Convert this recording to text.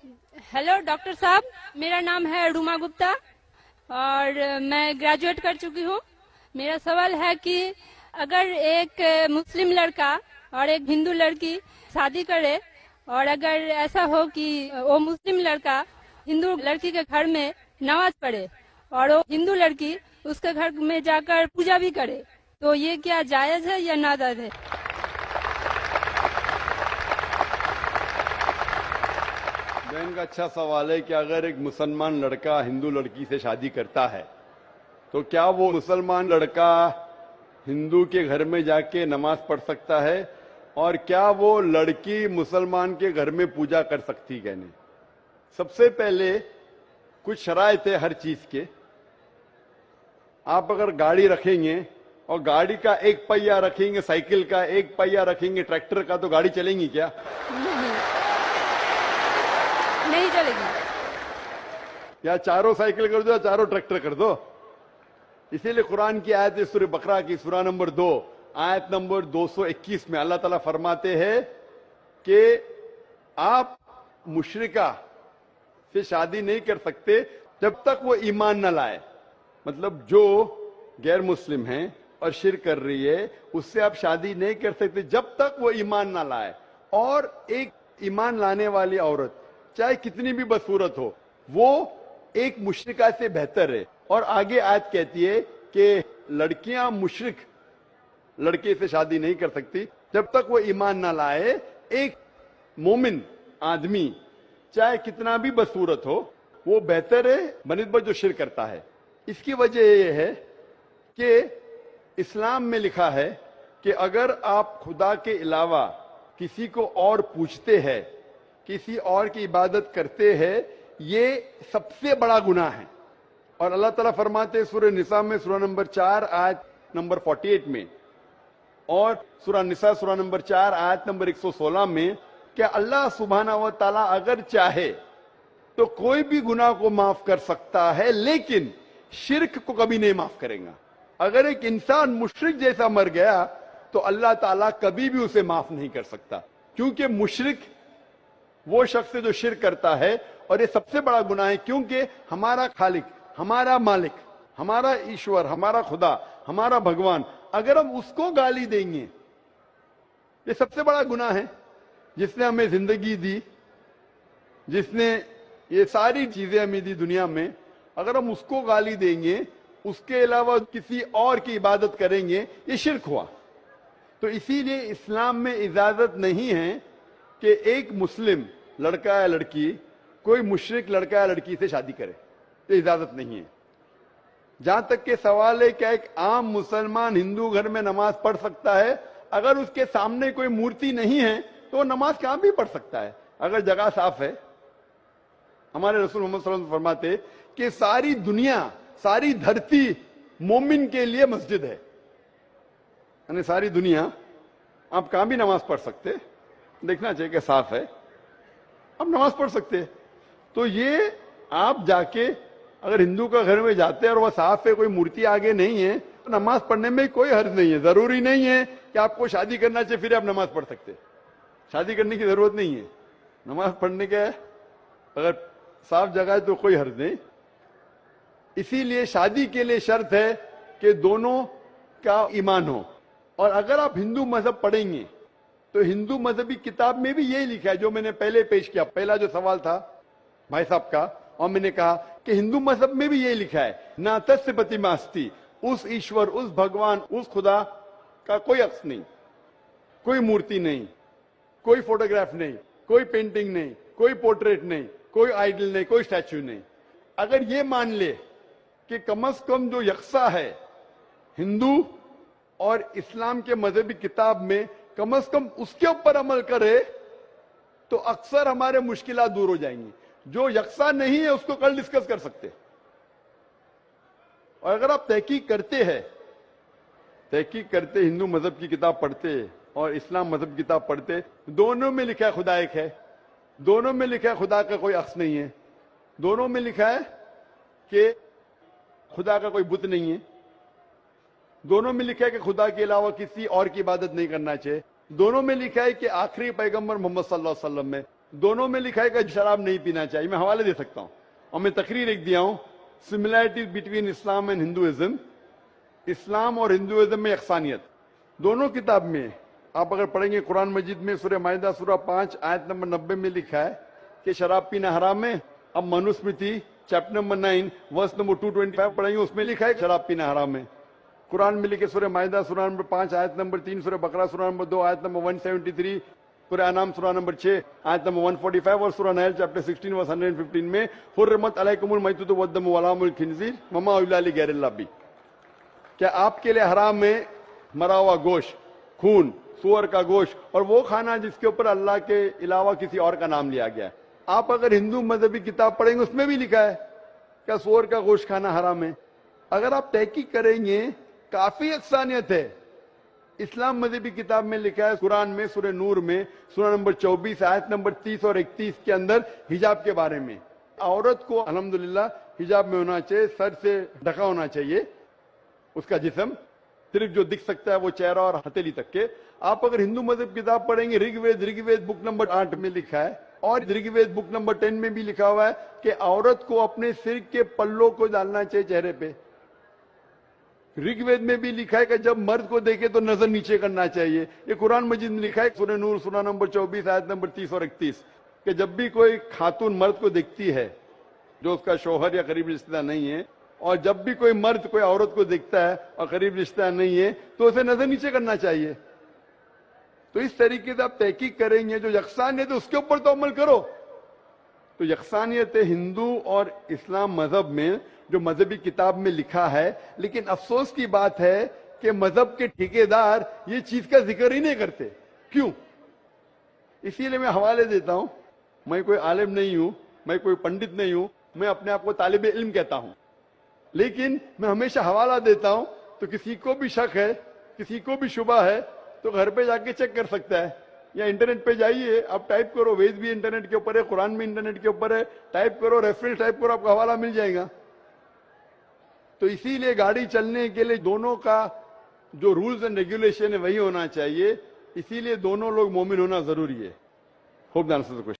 Hello doctor साहब, मेरा नाम है रूमा गुप्ता और मैं ग्रेजुएट कर चुकी हूँ। मेरा सवाल है कि अगर एक मुस्लिम लड़का और एक हिंदू लड़की शादी करे और अगर ऐसा हो कि वो मुस्लिम लड़का हिंदू लड़की के घर में नमाज पढ़े और वो हिंदू लड़की उसके घर में जाकर पूजा भी करे, तो ये क्या जायज है या नाजायज है? बहन का अच्छा सवाल है कि अगर एक मुसलमान लड़का हिंदू लड़की से शादी करता है तो क्या वो मुसलमान लड़का हिंदू के घर में जाके नमाज पढ़ सकता है और क्या वो लड़की मुसलमान के घर में पूजा कर सकती है? नहीं। सबसे पहले कुछ शराइत है हर चीज के। आप अगर गाड़ी रखेंगे और गाड़ी का एक पहिया रखेंगे, साइकिल का एक पहिया रखेंगे, ट्रैक्टर का, तो गाड़ी चलेंगी क्या? नहीं चलेगी। या चारों साइकिल कर दो या चारों ट्रैक्टर कर दो। इसीलिए कुरान की आयत है सूरह बकरा की सूरा नंबर 2 आयत नंबर 221 में अल्लाह ताला फरमाते हैं कि आप मुशरिका से शादी नहीं कर सकते जब तक वो ईमान न लाए। मतलब जो गैर मुस्लिम है और शिर्क कर रही है उससे आप शादी नहीं कर सकते जब तक वो ईमान ना लाए। और एक ईमान लाने वाली औरत चाहे कितनी भी बदसूरत हो वो एक मुशरिका से बेहतर है। और आगे आयत कहती है कि लड़कियां मुशरिक लड़के से शादी नहीं कर सकती जब तक वो ईमान ना लाए। एक मोमिन आदमी चाहे कितना भी बदसूरत हो वो बेहतर है बनिस्बत जो शिर्क करता है। इसकी वजह यह है कि इस्लाम में लिखा है कि अगर आप खुदा के अलावा किसी को और पूछते हैं, किसी और की इबादत करते हैं, ये सबसे बड़ा गुनाह है। और अल्लाह ताला फरमाते हैं सूरह निसा में सूरा नंबर 4 आयत नंबर 48 में और सूरा निसा सूरा नंबर 4 आयत नंबर 116 में कि अल्लाह सुब्हाना व तआला अगर चाहे तो कोई भी गुनाह को माफ कर सकता है लेकिन शिर्क को कभी नहीं माफ करेगा। अगर एक इंसान मुशरिक जैसा मर गया तो अल्लाह ताला कभी भी उसे माफ नहीं कर सकता, क्योंकि मुशरिक वो शख्स जो शिर्क करता है और ये सबसे बड़ा गुनाह है। क्योंकि हमारा खालिक, हमारा मालिक, हमारा ईश्वर, हमारा खुदा, हमारा भगवान, अगर हम उसको गाली देंगे, ये सबसे बड़ा गुनाह है। जिसने हमें जिंदगी दी, जिसने ये सारी चीजें हमें दी दुनिया में, अगर हम उसको गाली देंगे, उसके अलावा किसी और की इबादत करेंगे, ये शिर्क हुआ। तो इसीलिए इस्लाम में इजाजत नहीं है कि एक मुस्लिम लड़का या लड़की कोई मुशरिक लड़का या लड़की से शादी करे, ये इजाजत नहीं है। जहां तक के सवाल है क्या एक आम मुसलमान हिंदू घर में नमाज पढ़ सकता है? अगर उसके सामने कोई मूर्ति नहीं है तो वो नमाज कहां भी पढ़ सकता है अगर जगह साफ है। हमारे रसूल मोहम्मद सल्लल्लाहु अलैहि वसल्लम फरमाते कि सारी दुनिया, सारी धरती मोमिन के लिए मस्जिद है। यानी सारी दुनिया आप कहां भी नमाज पढ़ सकते, देखना चाहिए कि साफ है, आप नमाज पढ़ सकते। तो ये आप जाके अगर हिंदू का घर में जाते हैं और वह साफ है, कोई मूर्ति आगे नहीं है, तो नमाज पढ़ने में कोई हर्ज नहीं है। जरूरी नहीं है कि आपको शादी करना चाहिए फिर आप नमाज पढ़ सकते। शादी करने की जरूरत नहीं है, नमाज पढ़ने का अगर साफ जगह है तो कोई हर्ज नहीं। इसीलिए शादी के लिए शर्त है कि दोनों का ईमान हो। और अगर आप हिंदू मजहब पढ़ेंगे तो हिंदू मजहबी किताब में भी यही लिखा है जो मैंने पहले पेश किया। पहला जो सवाल था भाई साहब का, और मैंने कहा कि हिंदू मजहब में भी यही लिखा है, ना तस्य प्रतिमास्ति, उस ईश्वर, उस भगवान, उस खुदा का कोई अक्स नहीं, कोई मूर्ति नहीं, कोई फोटोग्राफ नहीं, कोई पेंटिंग नहीं, कोई पोर्ट्रेट नहीं, कोई आइडल नहीं, कोई स्टैच्यू नहीं। अगर ये मान ले कि कम से कम जो यकसा है हिंदू और इस्लाम के मजहबी किताब में, कम से कम उसके ऊपर अमल करे तो अक्सर हमारे मुश्किलात दूर हो जाएंगी। जो यकसा नहीं है उसको कल डिस्कस कर सकते। और अगर आप तहकीक करते हिंदू मजहब की किताब पढ़ते और इस्लाम मजहब की किताब पढ़ते, दोनों में लिखा है खुदा एक है, दोनों में लिखा है खुदा का कोई अक्स नहीं है, दोनों में लिखा है कि खुदा का कोई बुत नहीं है, दोनों में लिखा है कि खुदा के अलावा किसी और की इबादत नहीं करना चाहिए, दोनों में लिखा है कि आखिरी पैगंबर मोहम्मद सल्लल्लाहु अलैहि वसल्लम में دونوں میں لکھا ہے کہ شراب نہیں پینا چاہیے. میں حوالے دے سکتا ہوں اور میں تقریر ایک دیا ہوں, similarities between Islam and Hinduism. اسلام اور ہندوازم میں یکسانیت دونوں کتاب میں. آپ اگر پڑھیں گے قرآن مجید میں سورہ مائدہ سورہ 5 آیت نمبر 90 میں لکھا ہے کہ شراب پینا حرام ہے. اب Manusmriti chapter number 9 verse number 225 پڑھیں گے, اس میں لکھا ہے کہ شراب پینا حرام ہے. قرآن میں لکھے سورہ مائدہ سورہ نمبر 5 آیت نمبر 3, سورہ بقرہ سورہ نمبر 2 آیت نمبر 173, سورہ انعام سورہ نمبر 6 آیت نمبر 145 اور سورہ نحل چیپٹر 16 ورس 115 میں حرمت علیکم المیتۃ والدم ولحم الخنزیر وما اہل لغیر اللہ بھی. کیا آپ کے لیے حرام ہے مرا ہوا گوشت, خون, سور کا گوشت اور وہ کھانا جس کے اوپر اللہ کے علاوہ کسی اور کا نام لیا گیا ہے. آپ اگر ہندو مذہبی کتاب پڑھیں گے اس میں بھی لکھا ہے کہ سور کا گوشت کھانا حرام ہے. اگر آپ تحقیق کریں گے کافی یکسانیت ہے. اسلام مذہبی کتاب میں لکھا ہے قرآن میں سورہ نور میں سورہ نمبر 24 آیت نمبر 30 اور 31 کے اندر حجاب کے بارے میں. عورت کو الحمدللہ حجاب میں ہونا چاہیے, سر سے ڈھکا ہونا چاہیے اس کا جسم, صرف جو دکھ سکتا ہے وہ چہرہ اور ہتھیلی تک کے. آپ اگر ہندو مذہب کتاب پڑھیں گے رگ وید بک نمبر 8 میں لکھا ہے اور رگ وید بک نمبر 10 میں بھی لکھا ہوا ہے کہ عورت کو اپنے سر کے پلوں کو ڈالنا چاہیے چہرے پہ. رگ وید میں بھی لکھا ہے کہ جب مرد کو دیکھے تو نظر نیچے کرنا چاہیے. یہ قرآن مجید میں لکھا ہے سورہ نور سورہ نمبر 24 آیت نمبر 30 اور 31 کہ جب بھی کوئی خاتون مرد کو دیکھتی ہے جو اس کا شوہر یا قریب رشتہ دار نہیں ہے, اور جب بھی کوئی مرد کوئی عورت کو دیکھتا ہے اور قریب رشتہ دار نہیں ہے تو اسے نظر نیچے کرنا چاہیے. تو اس طریقے سے آپ تحقیق کریں گے جو یکسانیت ہے اس کے اوپر تو عمل کرو. تو یکسانیت ہندو اور اسلام مذہب میں جو مذہبی کتاب میں لکھا ہے, لیکن افسوس کی بات ہے کہ مذہب کے ٹھیکیدار یہ چیز کا ذکر ہی نہیں کرتے. کیوں؟ اسی لیے میں حوالے دیتا ہوں. میں کوئی عالم نہیں ہوں, میں کوئی پنڈت نہیں ہوں, میں اپنے آپ کو طالب علم کہتا ہوں, لیکن میں ہمیشہ حوالہ دیتا ہوں. تو کسی کو بھی شک ہے, کسی کو بھی شبہ ہے تو گھر پہ جا کے چیک کر سکتا ہے, یا انٹرنیٹ پہ جائیے, آپ ٹائپ کرو, وید بھی انٹرنیٹ کے اوپر ہے, قرآن بھی انٹرنیٹ کے اوپر ہے, ٹائپ کرو, ریفرنس ٹائپ کرو, آپ کو حوالہ مل جائے گا. تو اسی لیے گاڑی چلنے کے لیے دونوں کا جو رولز اینڈ ریگولیشن ہے وہی ہونا چاہیے. اسی لیے دونوں لوگ مومن ہونا ضروری ہے. ہوپ